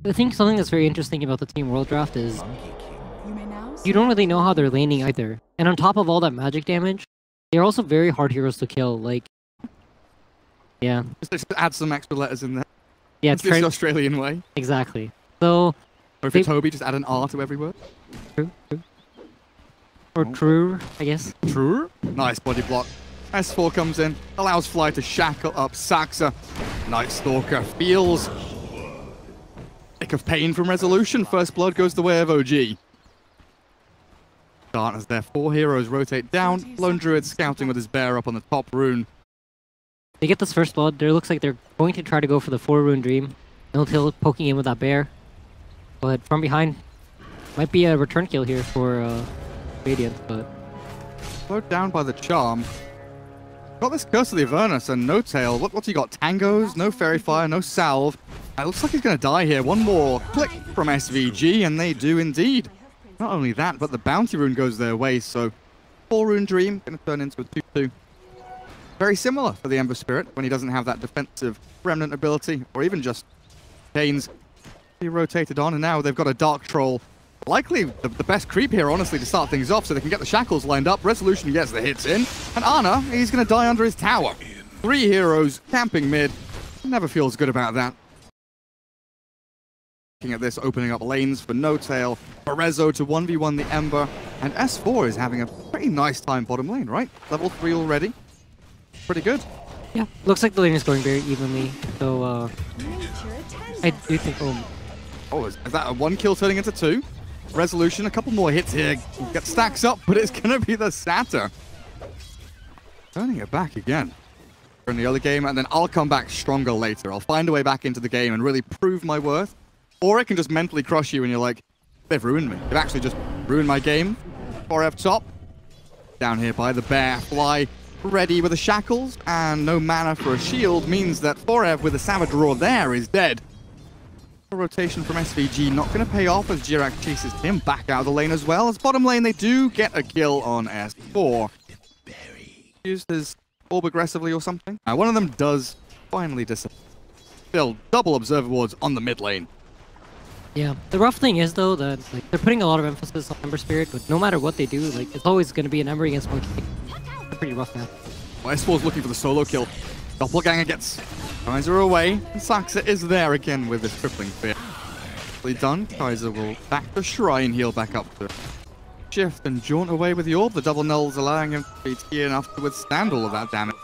I think something that's very interesting about the Team World Draft is you don't really know how they're laning either. And on top of all that magic damage, they're also very hard heroes to kill. Like, yeah. Just add some extra letters in there. Yeah, it's the Australian way. Exactly. So, or if it's Toby, just add an R to every word. True. Or true, I guess. True. Nice body block. S4 comes in, allows Fly to shackle up Saxa. Night Stalker feels ick of pain from Resolution. First blood goes the way of OG. Start as their 4 heroes rotate down. Lone Druid scouting with his bear up on the top rune. They get this first blood. It looks like they're going to try to go for the 4-rune Dream. No-till poking in with that bear. But from behind, might be a return kill here for Radiant, but... Slowed down by the charm. Got this Curse of the Avernus and no tail. What's he got? Tangos, no Fairy Fire, no Salve. It looks like he's going to die here. One more click from SVG, and they do indeed. Not only that, but the Bounty Rune goes their way, so 4-rune Dream going to turn into a 2-2. Very similar for the Ember Spirit when he doesn't have that defensive Remnant ability, or even just Chains. He rotated on, and now they've got a Dark Troll. Likely the best creep here, honestly, to start things off so they can get the shackles lined up. Resolution gets the hits in. And Ana, he's going to die under his tower. 3 heroes camping mid. Never feels good about that. Looking at this, opening up lanes for No Tail. Berezo to 1v1 the Ember. And S4 is having a pretty nice time bottom lane, right? Level 3 already. Pretty good. Yeah, looks like the lane is going very evenly. So, I do think... Oh, is that a 1 kill turning into 2? Resolution, a couple more hits here. Get stacks up, but it's going to be the Satyr. Turning it back again. In the early game, and then I'll come back stronger later. I'll find a way back into the game and really prove my worth. Or it can just mentally crush you and you're like, they've ruined me. They've actually just ruined my game. 4F top. Down here by the bear. Fly ready with the shackles. And no mana for a shield means that 4F with a Savage Roar there is dead. Rotation from SVG not going to pay off as Jirak chases him back out of the lane as well. As bottom lane, they do get a kill on S4. Used his orb aggressively or something. One of them does finally disappear. Still, double Observer Wards on the mid lane. Yeah, the rough thing is though that they're putting a lot of emphasis on Ember Spirit, but no matter what they do, it's always going to be an Ember against Monkey King. It's a pretty rough map. Well, S4's looking for the solo kill. Doppelganger gets Kaiser away, and Saxa is there again with his crippling fear. Nicely done. Kaiser will back the shrine, heal back up to shift and jaunt away with the orb. The double nulls allowing him to be TP enough to withstand all of that damage.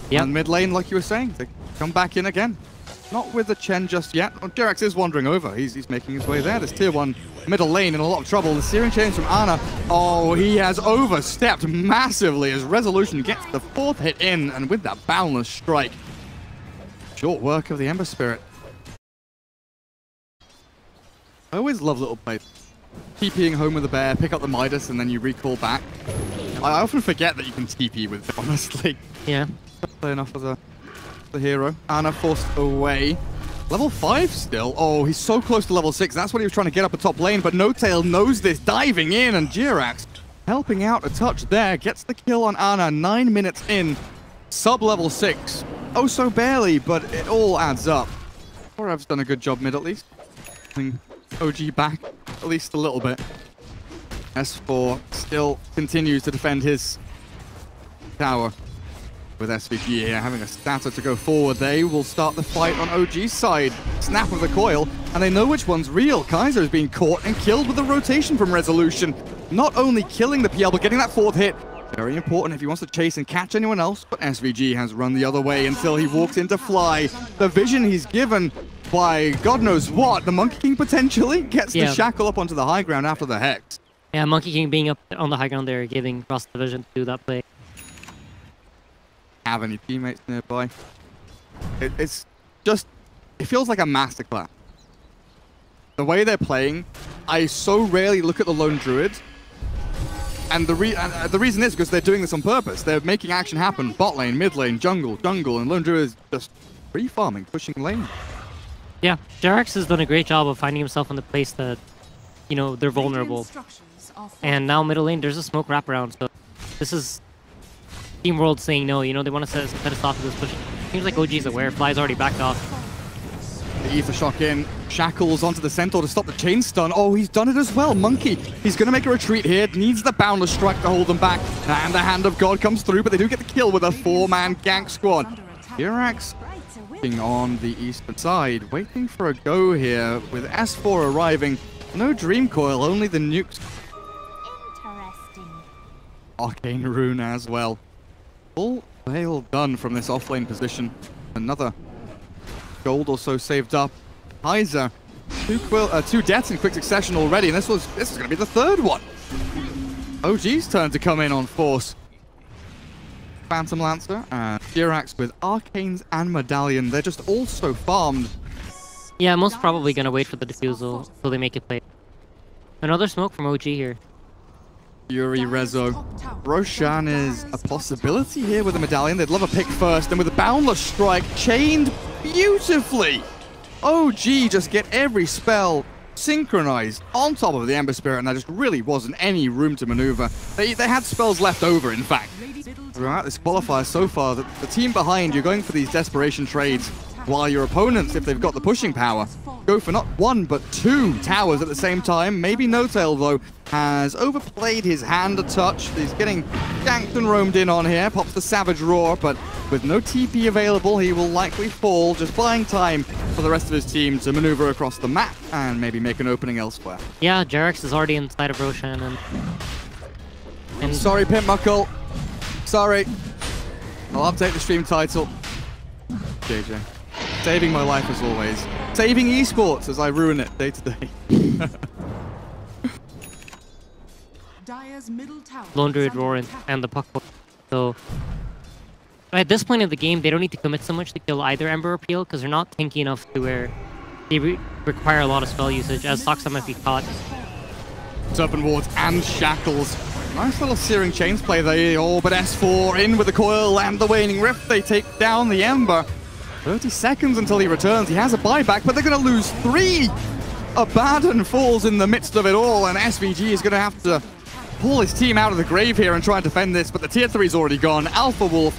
Yeah. And mid lane, like you were saying, they come back in again. Not with the Chen just yet. Oh, Jerax is wandering over. He's making his way there. There's tier 1 middle lane in a lot of trouble. The Searing Chains from Ana. Oh, he has overstepped massively as Resolution gets the 4th hit in, and with that Boundless Strike. Short work of the Ember Spirit. I always love little plays. TPing home with the bear, pick up the Midas, and then you recall back. I often forget that you can TP with it, honestly. Yeah. Play enough for the hero. Ana forced away. Level 5 still. Oh, he's so close to level 6. That's what he was trying to get up a top lane, but No Tail knows this, diving in, and Jirax helping out a touch there. Gets the kill on Ana 9 minutes in. Sub-level 6. Oh, so barely, but it all adds up. Forev's done a good job mid, at least. OG back at least a little bit. S4 still continues to defend his tower. With SVG here having a statter to go forward, they will start the fight on OG's side. Snap of the coil, and they know which one's real. Kaiser is being caught and killed with the rotation from Resolution. Not only killing the PL, but getting that 4th hit. Very important if he wants to chase and catch anyone else, but SVG has run the other way until he walks into Fly. The vision he's given by God knows what, the Monkey King potentially gets the shackle up onto the high ground after the Hex. Yeah, Monkey King being up on the high ground there, giving Cross the vision to do that play. Have any teammates nearby. It's just, it feels like a masterclass. The way they're playing, I so rarely look at the Lone Druid. And the reason is because they're doing this on purpose. They're making action happen. Bot lane, mid lane, jungle, and Lone Druid is just free farming, pushing lane. Yeah, Jerax has done a great job of finding himself in the place that, you know, they're vulnerable. And now middle lane, there's a smoke wraparound, so this is Team World saying no, you know, they want to set a stop to this push. Seems like OG's aware, Fly's already backed off. The Ether Shock in. Shackles onto the Centaur to stop the chain stun. Oh, he's done it as well. Monkey, he's going to make a retreat here. Needs the Boundless Strike to hold them back. And the Hand of God comes through, but they do get the kill with a 4-man gank squad. Jirax on the eastern side, waiting for a go here with S4 arriving. No Dream Coil, only the nukes. Interesting. Arcane Rune as well. Full veil done from this offlane position. Another gold also saved up. Kaiser, two deaths in quick succession already, and this is going to be the third one. OG's turn to come in on force. Phantom Lancer and Jirax with Arcanes and Medallion. They're just also farmed. Yeah, most probably gonna wait for the defusal till they make it play. Another smoke from OG here. Yuri Rezo. Roshan is a possibility here with the Medallion. They'd love a pick first, and with the Boundless Strike chained beautifully. OG just get every spell synchronized on top of the Ember Spirit, and there just really wasn't any room to maneuver. They had spells left over, in fact. Throughout this qualifier so far, the team behind, you're going for these desperation trades, while your opponents, if they've got the pushing power, go for not one, but 2 towers at the same time. Maybe No-Tail, though, has overplayed his hand a touch. He's getting ganked and roamed in on here. Pops the Savage Roar, but with no TP available, he will likely fall, just buying time for the rest of his team to maneuver across the map and maybe make an opening elsewhere. Yeah, Jirax is already inside of Roshan, and sorry, Pimp Muckle. Sorry. I'll update the stream title. JJ. Saving my life as always. Saving esports as I ruin it day to day. Lone Druid Roar and the puck. So at this point in the game, they don't need to commit so much to kill either Ember or Peel because they're not tanky enough to where they require a lot of spell usage, as Soxa might be caught. Serpent Wards and Shackles. Nice little Searing Chains play there. Oh, but S4 in with the coil and the Waning Rift. They take down the Ember. 30 seconds until he returns. He has a buyback, but they're going to lose 3. Abaddon falls in the midst of it all, and SVG is going to have to pull his team out of the grave here and try and defend this, but the tier 3 is already gone. Alpha Wolf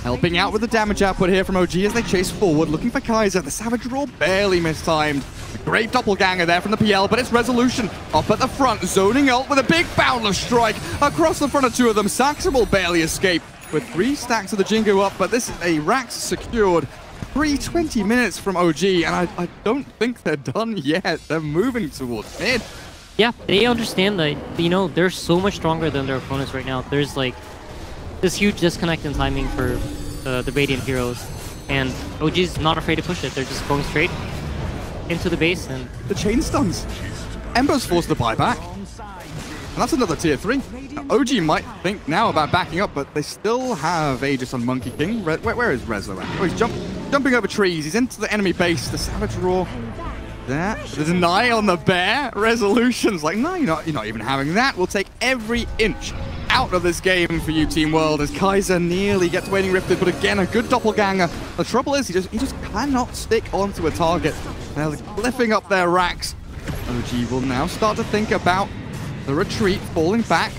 helping out with the damage output here from OG as they chase forward, looking for Kaiser. The Savage Roar barely mistimed. A great doppelganger there from the PL, but it's Resolution up at the front, zoning ult with a big Boundless Strike across the front of 2 of them. Saxa will barely escape with 3 stacks of the Jingo up, but this is a Rax secured. 20 minutes from OG, and I don't think they're done yet. They're moving towards mid. Yeah, they understand that, you know, they're so much stronger than their opponents right now. There's like this huge disconnect in timing for the Radiant heroes, and OG's not afraid to push it. They're just going straight into the base, and the chain stuns. Ember's forced to buy back, and that's another tier 3. OG might think now about backing up, but they still have Aegis on Monkey King. Where is Rezo at? Oh, he's jumping over trees. He's into the enemy base. The Savage Roar. There. The deny on the bear. Resolution's like, no, you're not even having that. We'll take every inch out of this game for you, Team World, as Kaiser nearly gets Waning Rifted, but again, a good doppelganger. The trouble is, he just cannot stick onto a target. They're lifting up their racks. OG will now start to think about the retreat, falling back,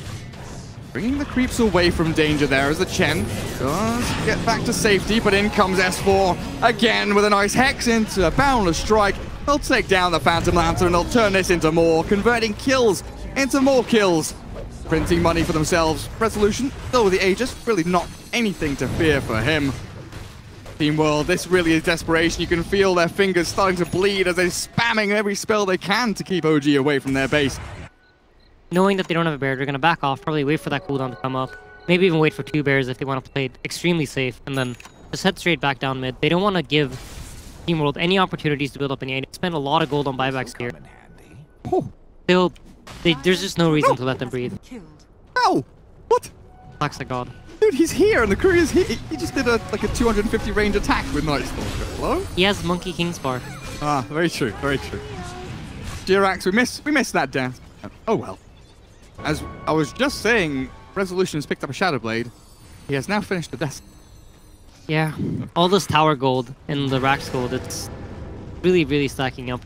bringing the creeps away from danger there as the Chen does get back to safety, but in comes S4 again with a nice Hex into a Boundless Strike. They'll take down the Phantom Lancer and they'll turn this into more, converting kills into more kills, printing money for themselves. Resolution still with the Aegis, really not anything to fear for him. Team World, this really is desperation. You can feel their fingers starting to bleed as they're spamming every spell they can to keep OG away from their base. Knowing that they don't have a bear, they're going to back off, probably wait for that cooldown to come up. Maybe even wait for 2 bears if they want to play it extremely safe, and then just head straight back down mid. They don't want to give Team World any opportunities to build up any AD. They spend a lot of gold on buybacks here. Oh. There's just no reason to let them breathe. Ow! What? Attacks like God. Dude, he's here, and the courier's here. He just did like a 250 range attack with Night Stalker. Hello? He has Monkey King's bar. Ah, very true, very true. Jirax, we missed that death. Oh well. As I was just saying, Resolution has picked up a Shadow Blade. He has now finished the death. Yeah, all this tower gold and the Rax gold, it's really, really stacking up.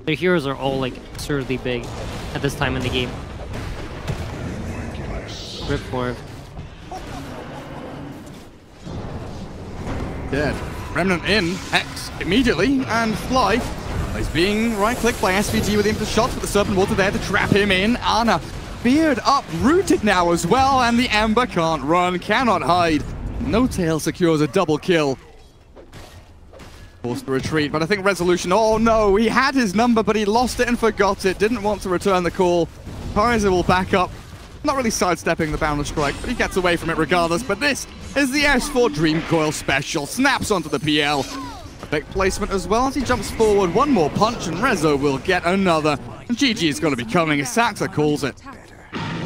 Their heroes are all like absurdly big at this time in the game. Rip for Dead. Remnant in, Hex immediately, and Fly is being right-clicked by SVG with him for shots, with the Serpent Water there to trap him in. Ana, Beard uprooted now as well, and the Ember can't run, cannot hide. No-Tail secures a double kill. Forced to retreat, but I think Resolution, oh no, he had his number, but he lost it and forgot it, didn't want to return the call. Kaiser will back up, not really sidestepping the Boundless Strike, but he gets away from it regardless. But this is the S4 Dream Coil special, snaps onto the PL. Perfect placement as well as he jumps forward, one more punch and Rezo will get another. And GG is going to be coming, as Saxa calls it.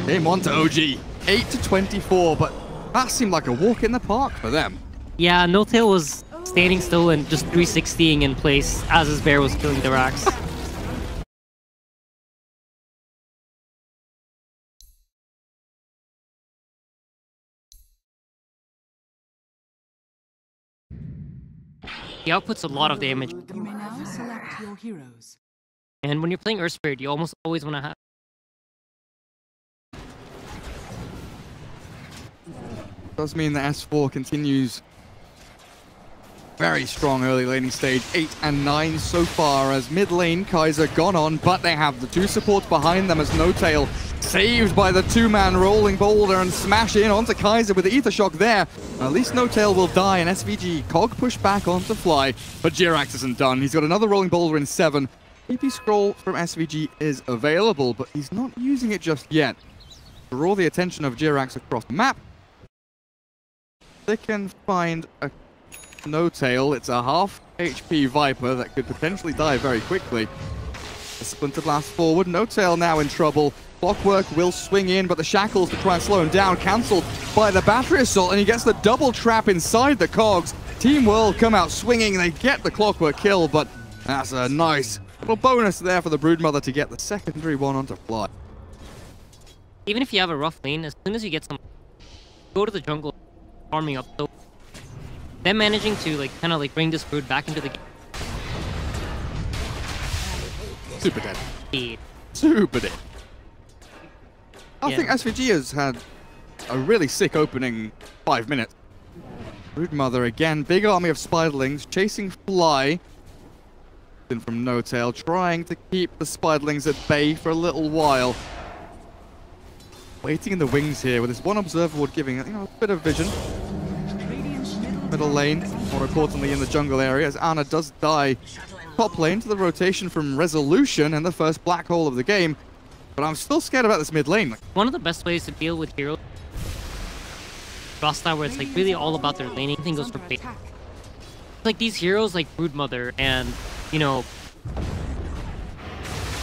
Game 1 to OG, 8-24, but that seemed like a walk in the park for them. Yeah, No-Tail was standing still and just 360ing in place as his bear was killing the racks. He outputs a lot of damage. You may now select your heroes. And when you're playing Earth Spirit, you almost always want to have... Does mean that S4 continues very strong early laning stage, 8 and 9 so far, as mid lane Kaiser gone on, but they have the two supports behind them as No-Tail saved by the two-man rolling boulder and smash in onto Kaiser with the Ether Shock there. At least No-Tail will die, and SVG Cog push back onto Fly, but Jirax isn't done. He's got another rolling boulder in 7. EP Scroll from SVG is available, but he's not using it just yet. Draw the attention of Jirax across the map. They can find a No-Tail. It's a half HP Viper that could potentially die very quickly. A Splinter Blast forward. No-Tail now in trouble. Clockwork will swing in, but the shackles to try and slow him down, cancelled by the battery assault, and he gets the double trap inside the cogs. Team World come out swinging, they get the Clockwork kill, but that's a nice little bonus there for the Broodmother to get the secondary one onto Fly. Even if you have a rough lane, as soon as you get some... Go to the jungle, farming up, so... Them managing to kind of bring this Brood back into the game. Super dead. Yeah. Super dead. I think SVG has had a really sick opening 5 minutes. Broodmother again, big army of Spiderlings chasing Fly. From No-Tail, trying to keep the Spiderlings at bay for a little while. Waiting in the wings here with this one Observer Ward giving a bit of vision. Middle lane, more importantly in the jungle area, as Ana does die top lane to the rotation from Resolution and the first black hole of the game. But I'm still scared about this mid lane. One of the best ways to deal with heroes, Rasta, where it's really all about their laning, anything goes for bait. These heroes like Broodmother and,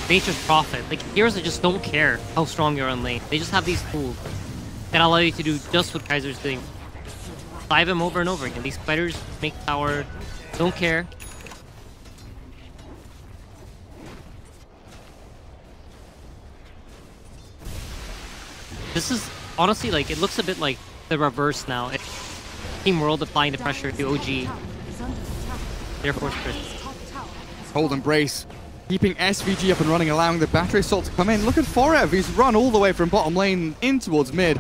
Nature's Prophet, heroes that just don't care how strong you're on lane. They just have these tools that allow you to do just what Kaiser's doing. Dive him over and over again. These spiders make power, don't care. This is honestly it looks a bit like the reverse now. Team World applying the pressure to OG. Therefore, Hold Embrace, keeping SVG up and running, allowing the battery assault to come in. Look at Forev, he's run all the way from bottom lane in towards mid.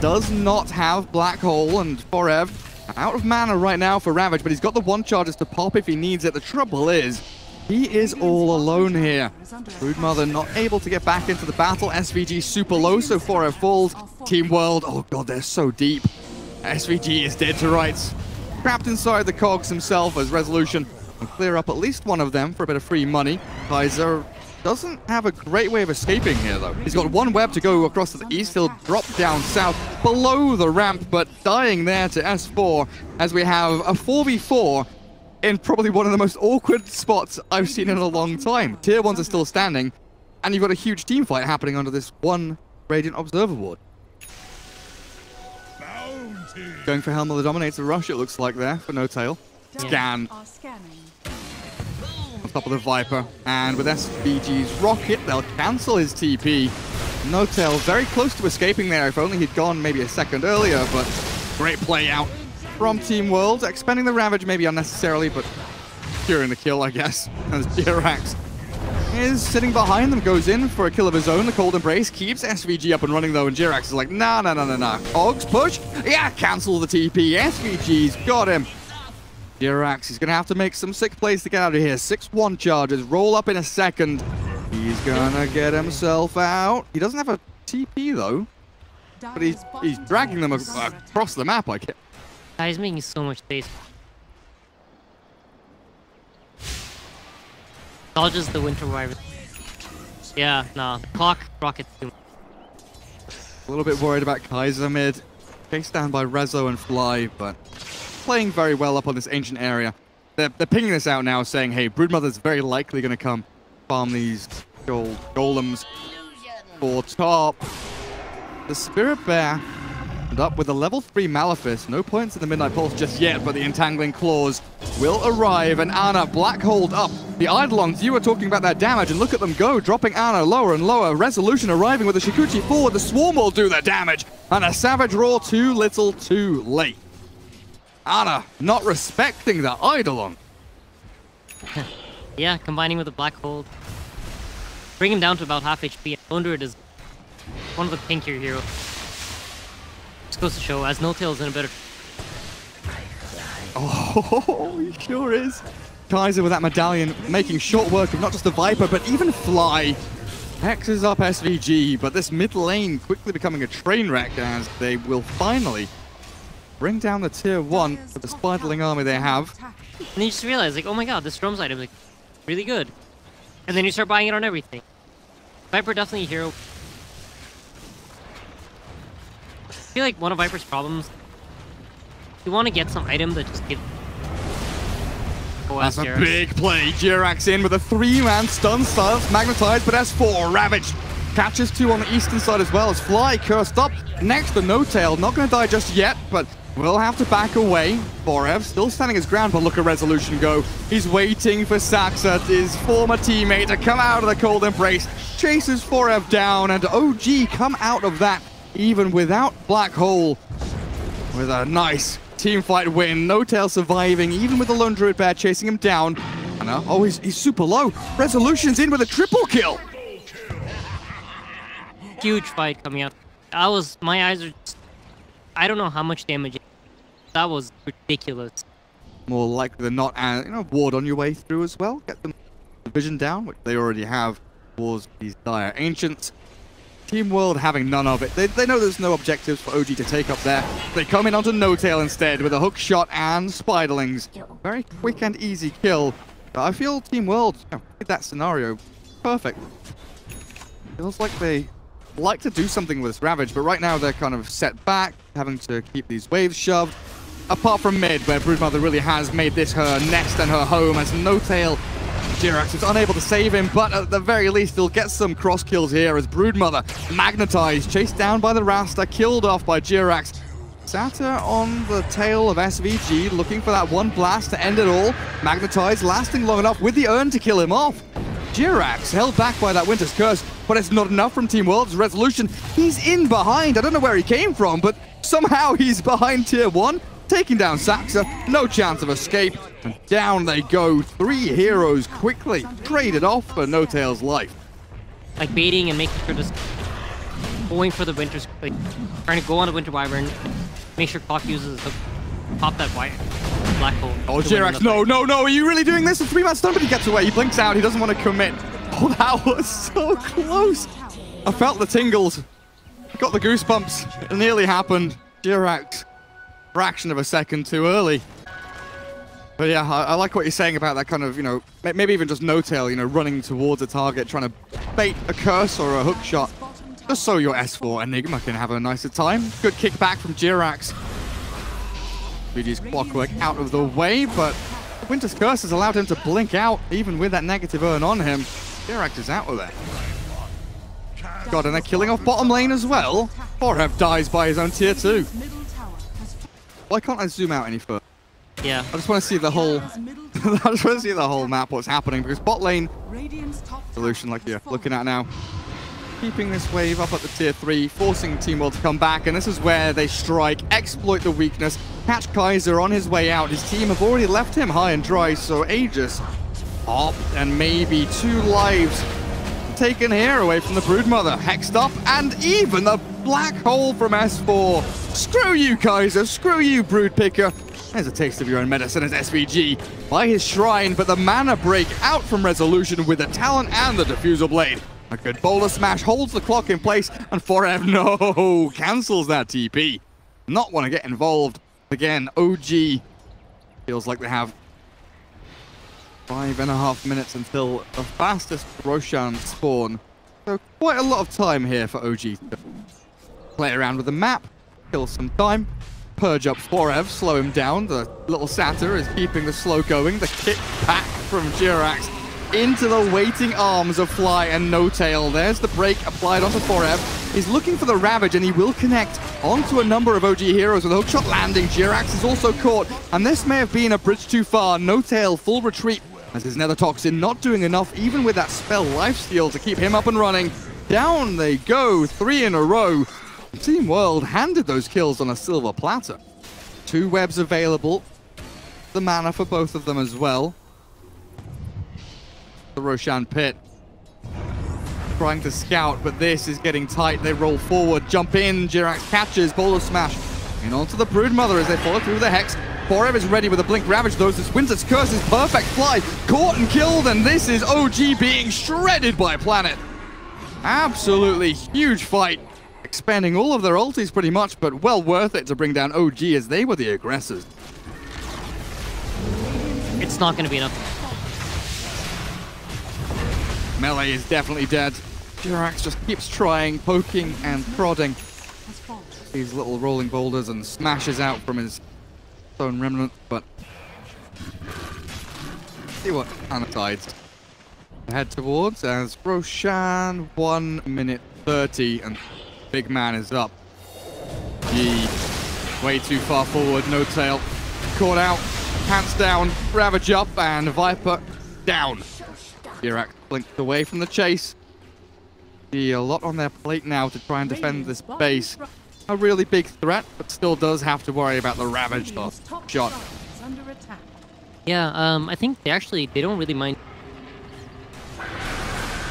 Does not have Black Hole, and Forev out of mana right now for Ravage, but he's got the one charges to pop if he needs it. The trouble is, he is all alone here. Broodmother not able to get back into the battle. SVG super low, so Forev falls. Team World, oh god, they're so deep. SVG is dead to rights. Trapped inside the cogs himself as Resolution will clear up at least one of them for a bit of free money. Kaiser doesn't have a great way of escaping here, though. He's got one web to go across to the east. He'll drop down south below the ramp, but dying there to S4 as we have a 4v4 in probably one of the most awkward spots I've seen in a long time. Tier 1s are still standing, and you've got a huge team fight happening under this one Radiant Observer Ward. Going for Helm of the Dominator rush, it looks like there for No-Tail. Scan. On top of the Viper, and with SVG's rocket, they'll cancel his TP. No-Tail very close to escaping there, if only he'd gone maybe a second earlier, but great play out from Team World, expending the Ravage maybe unnecessarily, but securing the kill, I guess, as Jirax is sitting behind them, goes in for a kill of his own. The Cold Embrace keeps SVG up and running, though, and Jirax is like, nah. Ogs push, yeah, cancel the TP. SVG's got him. Jirax is going to have to make some sick plays to get out of here. 6-1 charges, roll up in a second. He's going to get himself out. He doesn't have a TP though, but he's dragging them across the map, I guess. He's making so much space. Dodges the Winter Wyvern. Yeah, nah. Clock rockets too. A little bit worried about Kaiser mid. Chased down by Rezo and Fly, but playing very well up on this ancient area. They're pinging this out now, saying, hey, Broodmother's very likely going to come farm these golems for top. The Spirit Bear and up with a level 3 Malefice. No points in the Midnight Pulse just yet, but the Entangling Claws will arrive. And Ana, Black Hold up. The Eidolons, you were talking about their damage, and look at them go, dropping Ana lower and lower. Resolution arriving with the Shikuchi forward. The Swarm will do their damage. And a Savage Roar too little too late. Ana not respecting the Eidolon. Yeah, combining with the Black Hold. Bring him down to about half HP. Lone Druid is one of the pinkier heroes. Just goes to show, as No-Tail's in a better... Oh, he sure is. Kaiser with that medallion, making short work of not just the Viper, but even Fly. Hexes up SVG, but this mid lane quickly becoming a train wreck as they will finally bring down the tier 1 with the Spiderling army they have. And you just realize, like, oh my god, this Drums item is like, really good. And then you start buying it on everything. Viper definitely a hero. I feel like one of Viper's problems, you want to get some item that just gives... That's a big play. Jirax in with a 3-man stun style, magnetized, but S4 ravaged. Catches 2 on the eastern side as well as Fly cursed up next to No-Tail. Not going to die just yet, but will have to back away. Forev still standing his ground, but look at Resolution go. He's waiting for Saxa, his former teammate, to come out of the cold embrace. Chases Forev down, and OG come out of that even without Black Hole with a nice team fight win. No-Tail surviving, even with the Lone Druid Bear chasing him down. And oh, he's super low. Resolution's in with a triple kill. Huge fight coming out. My eyes are just, I don't know how much damage. That was ridiculous. More likely than not, and ward on your way through as well. Get them vision down, which they already have towards these dire ancients. Team World having none of it. They know there's no objectives for OG to take up there. They come in onto No-Tail instead with a hook shot and Spiderlings. Very quick and easy kill. But I feel Team World did that scenario perfect. Feels like they like to do something with this Ravage, but right now they're kind of set back, having to keep these waves shoved. Apart from mid, where Broodmother really has made this her nest and her home, as No-Tail, Jirax is unable to save him, but at the very least he'll get some cross kills here as Broodmother magnetized, chased down by the Rasta, killed off by Jirax. Sata on the tail of SVG, looking for that one blast to end it all. Magnetized, lasting long enough with the urn to kill him off. Jirax held back by that Winter's Curse, but it's not enough from Team World's Resolution. He's in behind. I don't know where he came from, but somehow he's behind tier 1, taking down Saxa. No chance of escape, and down they go. 3 heroes quickly traded off for No-Tail's life. Like baiting and making sure just going for the Winter's, like trying to go on a Winter Wyvern, make sure Clock uses the pop that white Black Hole. Oh, Jirax, no, are you really doing this? A 3-man stun, but he gets away. He blinks out. He doesn't want to commit. Oh, that was so close. I felt the tingles. Got the goosebumps. It nearly happened. Jirax, fraction of a second too early. But yeah, I like what you're saying about that kind of, maybe even just No-Tail, running towards a target, trying to bait a curse or a hook shot. Just so your S4 Enigma can have a nicer time. Good kickback from Jirax. BG's clockwork out of the way, but Winter's Curse has allowed him to blink out, even with that negative urn on him. Jirax is out of there. God, and they're killing off bottom lane as well. Forev dies by his own tier 2. Why can't I zoom out any further? Yeah. I just want to see the whole... I just want to see the whole map, what's happening, because bot lane... Solution like you're looking at now. Keeping this wave up at the tier 3, forcing Team World to come back, and this is where they strike, exploit the weakness, catch Kaiser on his way out. His team have already left him high and dry, so Aegis up, and maybe 2 lives taken here away from the Broodmother. Hexed up, and even the Black Hole from S4. Screw you, Kaiser. Screw you, Brood Picker. There's a taste of your own medicine as SVG by his shrine, but the mana break out from Resolution with the talent and the diffusal blade. A good boulder smash holds the clock in place, and Forev, no, cancels that TP. Not want to get involved. Again, OG feels like they have 5.5 minutes until the fastest Roshan spawn. So quite a lot of time here for OG to play around with the map, kill some time, purge up Forev, slow him down. The little Satyr is keeping the slow going. The kick back from Jirax into the waiting arms of Fly and No Tail. There's the break applied onto Forev. He's looking for the Ravage, and he will connect onto a number of OG heroes with a hookshot landing. Jirax is also caught, and this may have been a bridge too far. No Tail, full retreat, as his Nether Toxin not doing enough, even with that spell Lifesteal, to keep him up and running. Down they go, 3 in a row. Team World handed those kills on a silver platter. 2 webs available. The mana for both of them as well. The Roshan pit. Trying to scout, but this is getting tight. They roll forward, jump in. Jirax catches, boulder smash. And onto the Broodmother as they follow through the Hex. Forev is ready with a Blink Ravage, though. This Winter's Curse is perfect. Fly caught and killed, and this is OG being shredded by Planet. Absolutely huge fight. Expanding all of their ultis pretty much, but well worth it to bring down OG as they were the aggressors. It's not going to be enough. Melee is definitely dead. Jirax just keeps trying, poking and prodding these little rolling boulders and smashes out from his stone remnant, but see what Anatides head towards as Roshan 1 minute 30 and big man is up. Gee, way too far forward, No Tail caught out, pants down, Ravage up, and Viper down. Jirax blinked away from the chase. See a lot on their plate now to try and defend this base. A really big threat, but still does have to worry about the Ravage shot. Yeah, I think they don't really mind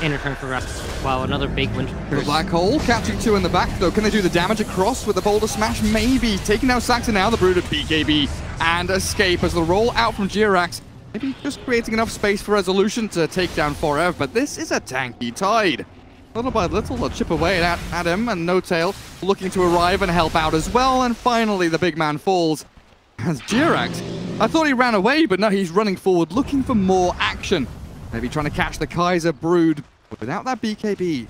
in return for Ravage. Wow, another big win. The Black Hole catching 2 in the back, though. Can they do the damage across with the Boulder Smash? Maybe. Taking out Saxon now, the Brood of BKB and escape as the roll out from Jirax. Maybe just creating enough space for Resolution to take down Forev, but this is a tanky Tide. Little by little, they'll chip away at him, and No Tail looking to arrive and help out as well, and finally the big man falls. As Jirax, I thought he ran away, but no, he's running forward, looking for more action. Maybe trying to catch the Kaiser Brood, but without that BKB.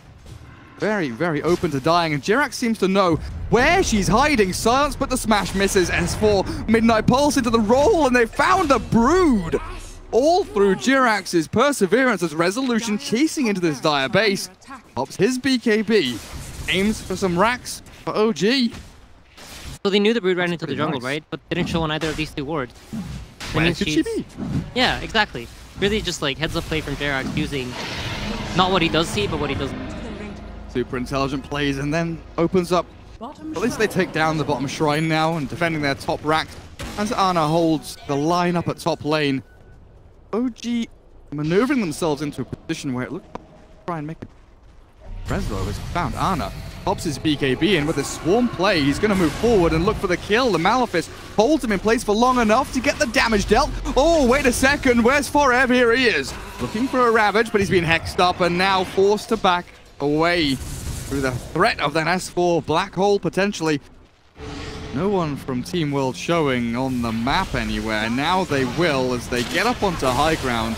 Very, very open to dying, and Jirax seems to know where she's hiding. Silence, but the smash misses. S4, Midnight Pulse into the roll, and they found the Brood. All through Jirax's perseverance as Resolution chasing into this dire base. Pops his BKB, aims for some racks for OG. So they knew the Brood ran into the jungle, right? But didn't show on either of these 2 wards. Where could she be? Yeah, exactly. Really just like heads up play from Jirax using not what he does see, but what he doesn't. Super intelligent plays and then opens up. At least they take down the bottom shrine now and defending their top rack as Ana holds the line up at top lane. OG maneuvering themselves into a position where it looks like to try and make it. Reslo has found Ana. Pops his BKB in with a swarm play. He's going to move forward and look for the kill. The Malefice holds him in place for long enough to get the damage dealt. Oh, wait a second. Where's Forev? Here he is. Looking for a Ravage, but he's been hexed up and now forced to back away through the threat of that S4 Black Hole potentially. No one from Team World showing on the map anywhere. Now they will as they get up onto high ground.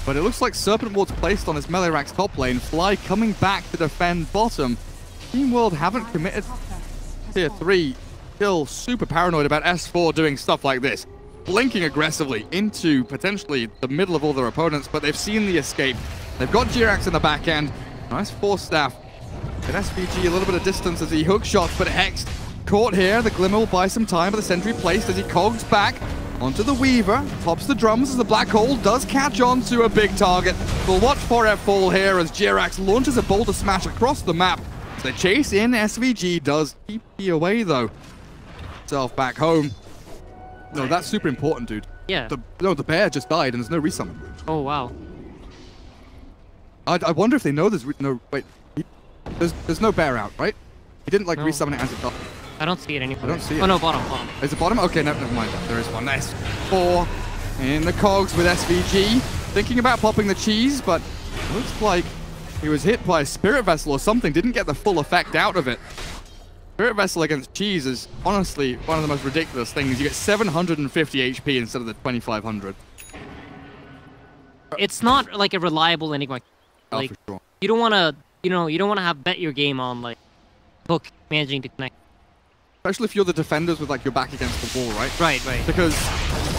But it looks like Serpent Ward's placed on his melee rack's top lane. Fly coming back to defend bottom. Team World haven't committed tier 3. Still super paranoid about S4 doing stuff like this. Blinking aggressively into potentially the middle of all their opponents, but they've seen the escape. They've got Jirax in the back end. Nice Force Staff. At SVG a little bit of distance as he hook shots, but Hexed caught here. The Glimmer will buy some time, but the sentry placed as he cogs back onto the Weaver. Pops the drums as the Black Hole does catch on to a big target. We'll watch Forev fall here as Jirax launches a Boulder Smash across the map. As they chase in, SVG does keep the away though. Self back home. No, that's super important, dude. Yeah. The bear just died and there's no resummon. Oh, wow. I wonder if they know there's no... Wait. There's no bear out, right? He didn't like resummon it as it died. I don't see it anymore. I don't see it. Oh no, bottom. Is it bottom? Okay, no, never mind. There is one. Nice. 4 in the cogs with SVG. Thinking about popping the cheese, but looks like he was hit by a Spirit Vessel or something. Didn't get the full effect out of it. Spirit Vessel against cheese is honestly one of the most ridiculous things. You get 750 HP instead of the 2500. It's not like a reliable Enigma. Like, for sure. you don't want to, you don't want to have bet your game on like Hook managing to connect. Especially if you're the defenders with like your back against the wall, right? Right. Because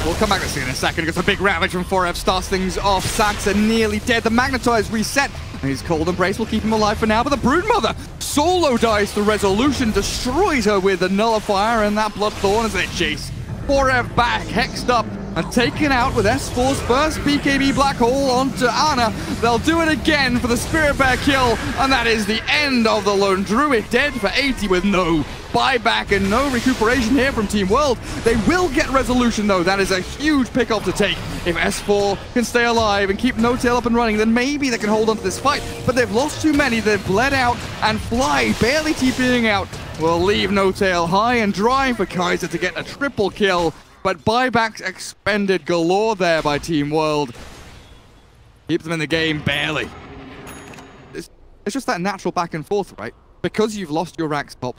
we'll come back to see in a second. Gets a big ravage from 4F, starts things off. Sax are nearly dead. The Magnetize reset. His Cold Embrace will keep him alive for now, but the Broodmother solo dies to Resolution, destroys her with the Nullifier, and that Bloodthorn is a chase. 4F back, hexed up, and taken out with S4's first BKB Black Hole onto Ana. They'll do it again for the Spirit Bear kill, and that is the end of the Lone Druid, dead for 80 with no buyback and no recuperation here from Team World. They will get Resolution though. That is a huge pick-off to take. If S4 can stay alive and keep No-Tail up and running, then maybe they can hold on to this fight. But they've lost too many. They've bled out, and Fly, barely TPing out, will leave No-Tail high and dry for Kaiser to get a triple kill. But buybacks expended galore there by Team World. Keeps them in the game barely. It's just that natural back and forth, right? Because you've lost your Rax top,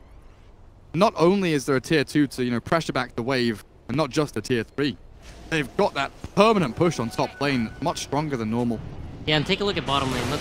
not only is there a tier 2 to, pressure back the wave, and not just a tier 3, they've got that permanent push on top lane, much stronger than normal. Yeah, and take a look at bottom lane. Look.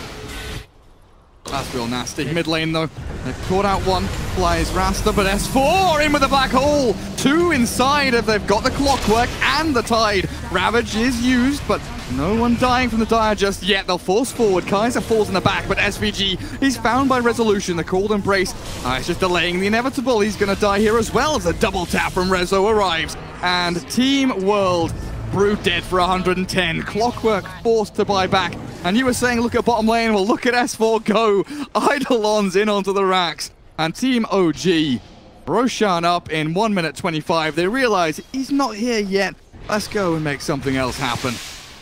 That's real nasty. Mid lane, though. They've caught out one. Flies Rasta, but S4 in with the Black Hole. 2 inside if they've got the Clockwork and the Tide. Ravage is used, but no one dying from the Dire just yet. They'll force forward. Kaiser falls in the back, but SVG, he's found by Resolution. The Cold Embrace, it's just delaying the inevitable. He's going to die here as well as a double tap from Rezo arrives. And Team World, Brood dead for 110. Clockwork forced to buy back. And you were saying, look at bottom lane. Well, look at S4 go. Eidolon's in onto the racks. And Team OG, Roshan up in 1 minute 25. They realize he's not here yet. Let's go and make something else happen.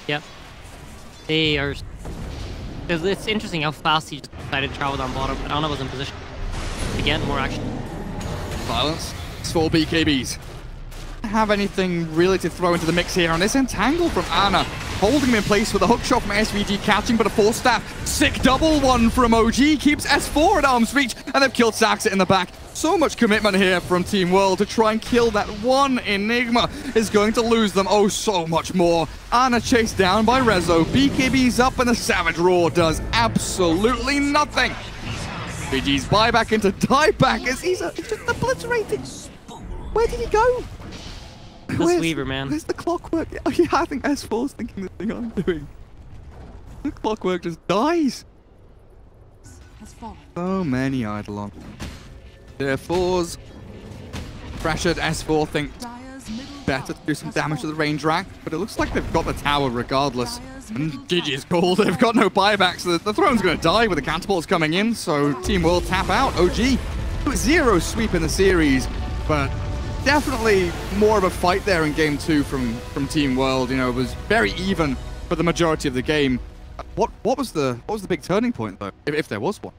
Yep. They are... It's interesting how fast he just decided to travel down bottom. But Ana was in position to get more action. Silence. It's 4 BKBs. Have anything really to throw into the mix here on this entangle from Ana, holding him in place with a hook shot from SVG catching, but a force staff. Sick double one from OG keeps S4 at arm's reach, and they've killed Saxit in the back. So much commitment here from Team World to try and kill that one Enigma is going to lose them so much more. Ana chased down by Rezo, BKB's up, and the Savage Roar does absolutely nothing. SVG's buyback into dieback as he's just obliterated. Where did he go? This Weaver, man. Where's the Clockwork? Oh, yeah, I think S4's thinking the thing I'm doing. The Clockwork just dies. So many Eidolon. Tier 4s. Pressured S4 think better to do some damage to the range rack, but it looks like they've got the tower regardless. And GG's called. They've got no buyback, so the throne's going to die with the catapults coming in, so Team World tap out. OG, 0 sweep in the series, but definitely more of a fight there in game 2 from Team World. It was very even for the majority of the game. What was the big turning point though, if there was one?